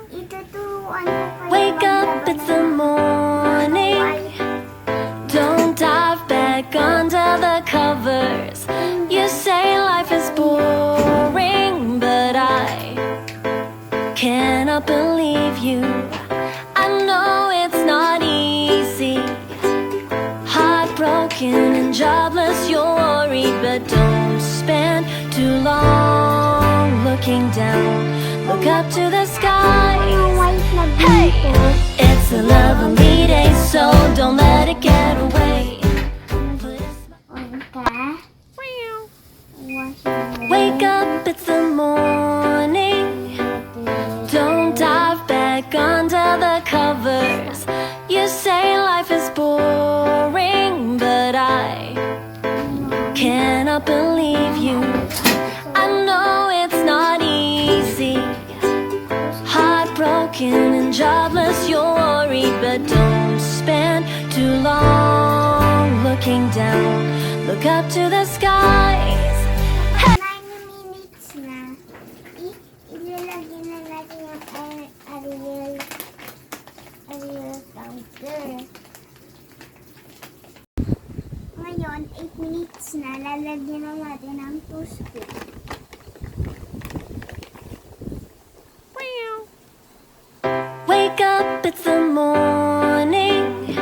Ituturuan ko kayo Wake up, it's the morning. Don't dive back under the covers. You say life is boring, but I cannot believe you. I know it's not easy. Heartbroken and jobless, you're worried, but don't spend too long looking down. Look up to the skies. Hey, it's a lovely day, so don't let it get away. Wake up, it's the morning. Don't dive back under the covers. You say life is boring, but I cannot believe you. I know it's not easy. Heartbroken and jobless, you're worried, but don't spend too long looking down. Look up to the skies. 9 minutes na. Ilalagyan na natin yung Ariel counter. Ngayon, 8 minutes na. Lalagyan na natin ang toothpick. Wake up, it's the morning.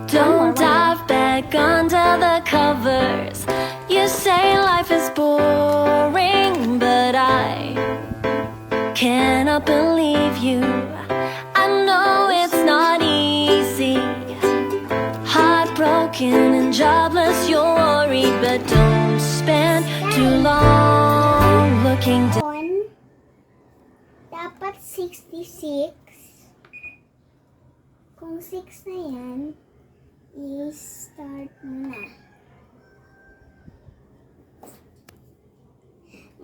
Don't dive back under the covers. You say life is boring, but I cannot believe you. I know it's not easy. Heartbroken and jobless, you're worried, but don't spend too long looking down. Dapat 66. Kung 6 na yan, i-start mo na.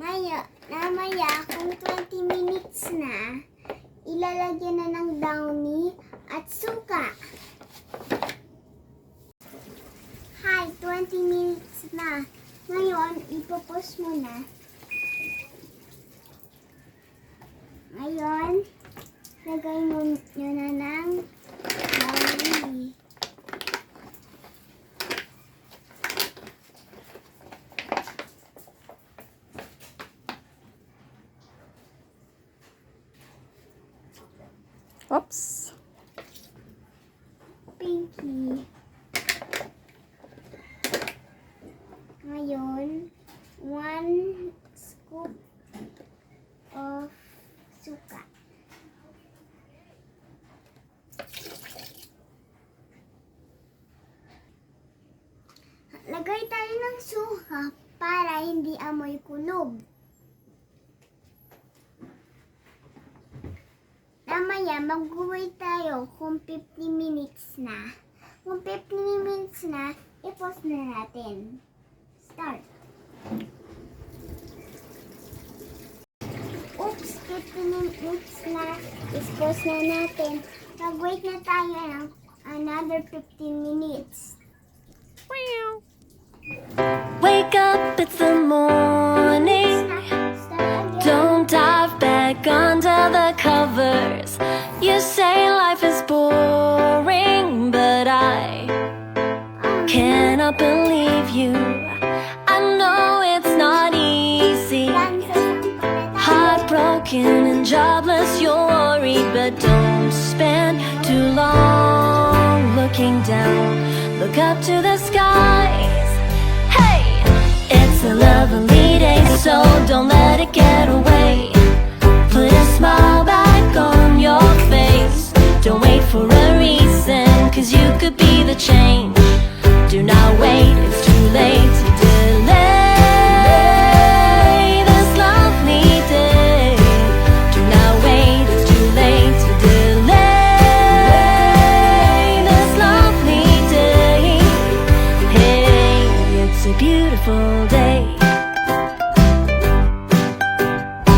Ngayon, namaya, kung 20 minutes na, ilalagyan na ng downy at suka. Hi, 20 minutes na. Ngayon, ipopos mo na. Ngayon, lagay mo nyo na ng downy. Oops. Pinky. Ngayon, 1 scoop of suka. Lagay tayo ng suka para hindi amoy kunog. Mamaya, mag-wait tayo kung 50 minutes na. Kung 50 minutes na, i-pause na natin. Start. Oops, 50 minutes na. I-pause na natin. Mag-wait na tayo ng another 15 minutes. Wake up, it's the morning. Don't dive back under the covers. You say life is boring, but I cannot believe you. I know it's not easy. Heartbroken and jobless, you're worried, but don't spend too long looking down. Look up to the skies. Hey, it's a lovely day, so don't let